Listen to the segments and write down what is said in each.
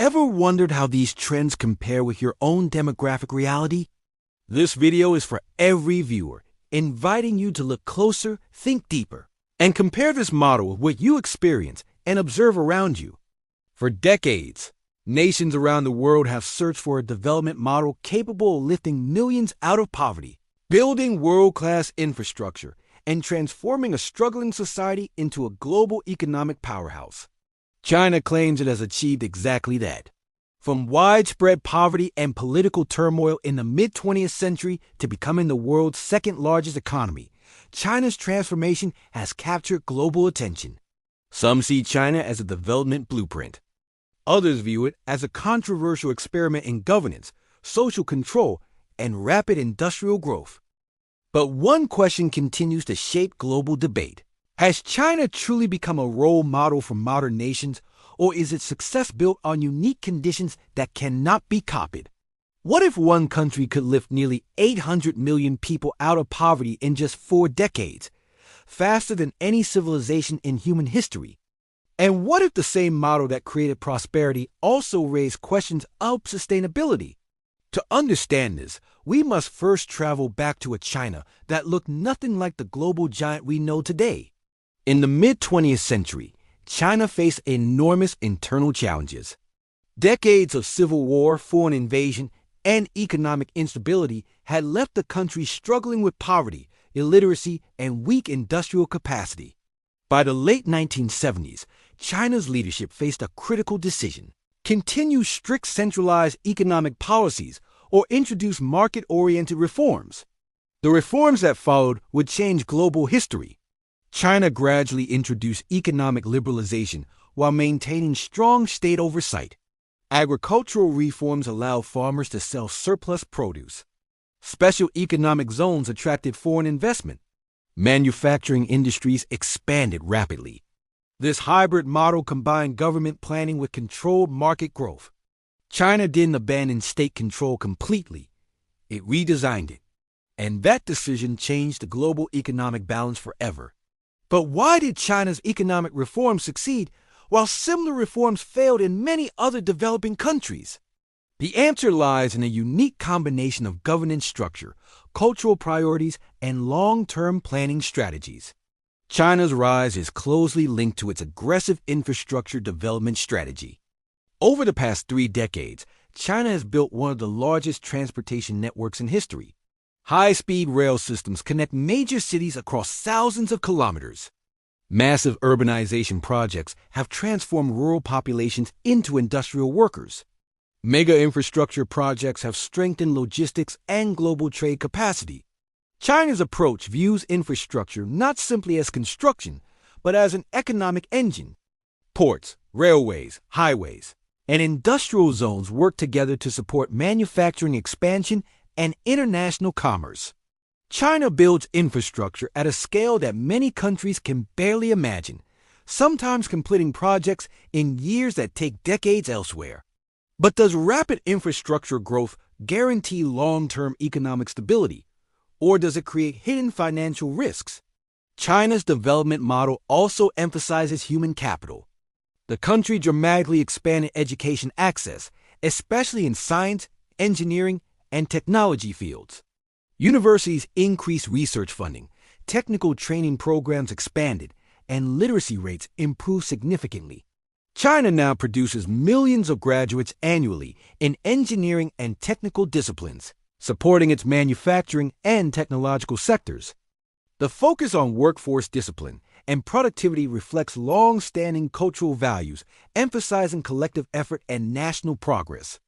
Ever wondered how these trends compare with your own demographic reality? This video is for every viewer, inviting you to look closer, think deeper, and compare this model with what you experience and observe around you. For decades, nations around the world have searched for a development model capable of lifting millions out of poverty, building world-class infrastructure, and transforming a struggling society into a global economic powerhouse. China claims it has achieved exactly that. From widespread poverty and political turmoil in the mid-20th century to becoming the world's second-largest economy, China's transformation has captured global attention. Some see China as a development blueprint. Others view it as a controversial experiment in governance, social control, and rapid industrial growth. But one question continues to shape global debate. Has China truly become a role model for modern nations, or is its success built on unique conditions that cannot be copied? What if one country could lift nearly 800 million people out of poverty in just 4 decades, faster than any civilization in human history? And what if the same model that created prosperity also raised questions of sustainability? To understand this, we must first travel back to a China that looked nothing like the global giant we know today. In the mid-20th century, China faced enormous internal challenges. Decades of civil war, foreign invasion, and economic instability had left the country struggling with poverty, illiteracy, and weak industrial capacity. By the late 1970s, China's leadership faced a critical decision: continue strict centralized economic policies or introduce market-oriented reforms. The reforms that followed would change global history. China gradually introduced economic liberalization while maintaining strong state oversight. Agricultural reforms allowed farmers to sell surplus produce. Special economic zones attracted foreign investment. Manufacturing industries expanded rapidly. This hybrid model combined government planning with controlled market growth. China didn't abandon state control completely. It redesigned it. And that decision changed the global economic balance forever. But why did China's economic reforms succeed while similar reforms failed in many other developing countries? The answer lies in a unique combination of governance structure, cultural priorities, and long-term planning strategies. China's rise is closely linked to its aggressive infrastructure development strategy. Over the past 3 decades, China has built one of the largest transportation networks in history. High-speed rail systems connect major cities across thousands of kilometers. Massive urbanization projects have transformed rural populations into industrial workers. Mega infrastructure projects have strengthened logistics and global trade capacity. China's approach views infrastructure not simply as construction, but as an economic engine. Ports, railways, highways, and industrial zones work together to support manufacturing expansion and international commerce. China builds infrastructure at a scale that many countries can barely imagine, sometimes completing projects in years that take decades elsewhere. But does rapid infrastructure growth guarantee long-term economic stability, or does it create hidden financial risks? China's development model also emphasizes human capital. The country dramatically expanded education access, especially in science, engineering, and technology fields. Universities increased research funding, technical training programs expanded, and literacy rates improved significantly. China now produces millions of graduates annually in engineering and technical disciplines, supporting its manufacturing and technological sectors. The focus on workforce discipline and productivity reflects long-standing cultural values, emphasizing collective effort and national progress.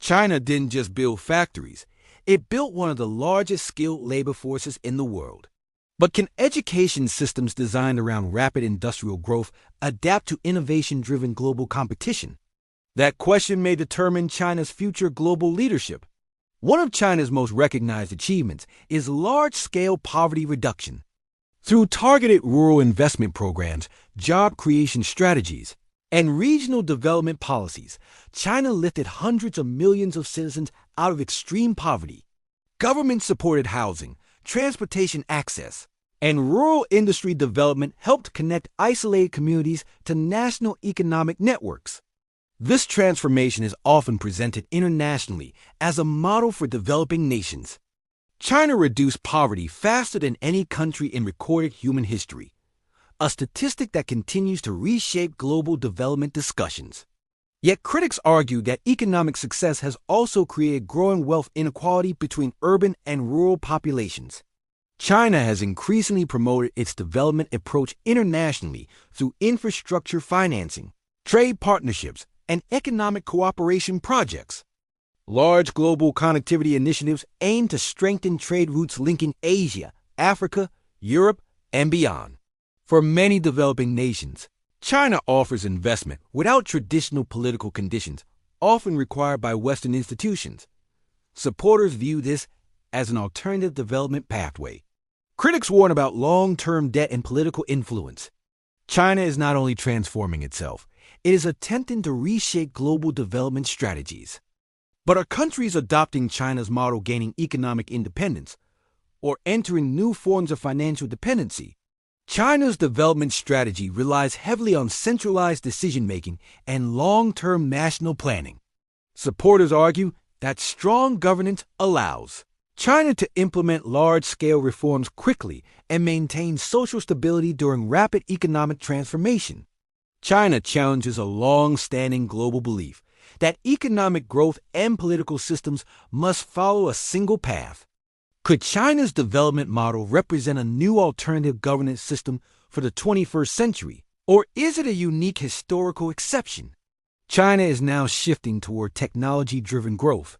China didn't just build factories, it built one of the largest skilled labor forces in the world. But can education systems designed around rapid industrial growth adapt to innovation-driven global competition? That question may determine China's future global leadership. One of China's most recognized achievements is large-scale poverty reduction. Through targeted rural investment programs, job creation strategies, and regional development policies, China lifted hundreds of millions of citizens out of extreme poverty. Government-supported housing, transportation access, and rural industry development helped connect isolated communities to national economic networks. This transformation is often presented internationally as a model for developing nations. China reduced poverty faster than any country in recorded human history, a statistic that continues to reshape global development discussions. Yet critics argue that economic success has also created growing wealth inequality between urban and rural populations. China has increasingly promoted its development approach internationally through infrastructure financing, trade partnerships, and economic cooperation projects. Large global connectivity initiatives aim to strengthen trade routes linking Asia, Africa, Europe, and beyond. For many developing nations, China offers investment without traditional political conditions, often required by Western institutions. Supporters view this as an alternative development pathway. Critics warn about long-term debt and political influence. China is not only transforming itself, it is attempting to reshape global development strategies. But are countries adopting China's model gaining economic independence or entering new forms of financial dependency? China's development strategy relies heavily on centralized decision-making and long-term national planning. Supporters argue that strong governance allows China to implement large-scale reforms quickly and maintain social stability during rapid economic transformation. China challenges a long-standing global belief that economic growth and political systems must follow a single path. Could China's development model represent a new alternative governance system for the 21st century, or is it a unique historical exception? China is now shifting toward technology-driven growth.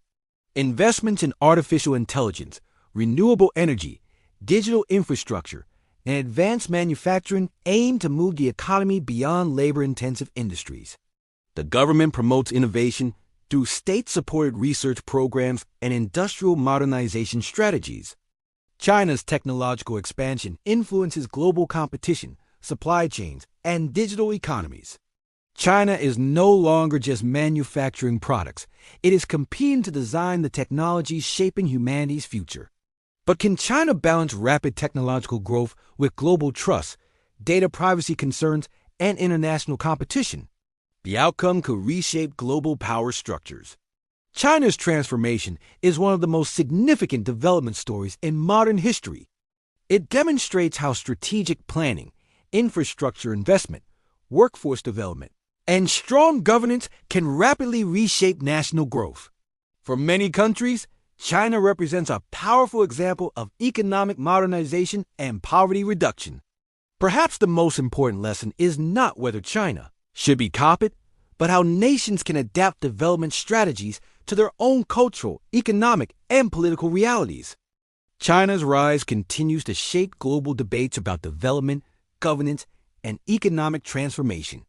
Investments in artificial intelligence, renewable energy, digital infrastructure, and advanced manufacturing aim to move the economy beyond labor-intensive industries. The government promotes innovation through state-supported research programs and industrial modernization strategies. China's technological expansion influences global competition, supply chains, and digital economies. China is no longer just manufacturing products. It is competing to design the technologies shaping humanity's future. But can China balance rapid technological growth with global trust, data privacy concerns, and international competition? The outcome could reshape global power structures. China's transformation is one of the most significant development stories in modern history. It demonstrates how strategic planning, infrastructure investment, workforce development, and strong governance can rapidly reshape national growth. For many countries, China represents a powerful example of economic modernization and poverty reduction. Perhaps the most important lesson is not whether China should be copied, but how nations can adapt development strategies to their own cultural, economic, and political realities. China's rise continues to shape global debates about development, governance, and economic transformation.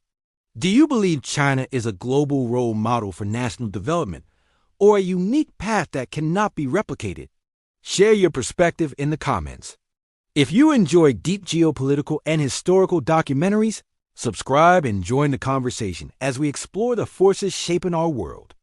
Do you believe China is a global role model for national development, or a unique path that cannot be replicated? Share your perspective in the comments. If you enjoy deep geopolitical and historical documentaries, subscribe and join the conversation as we explore the forces shaping our world.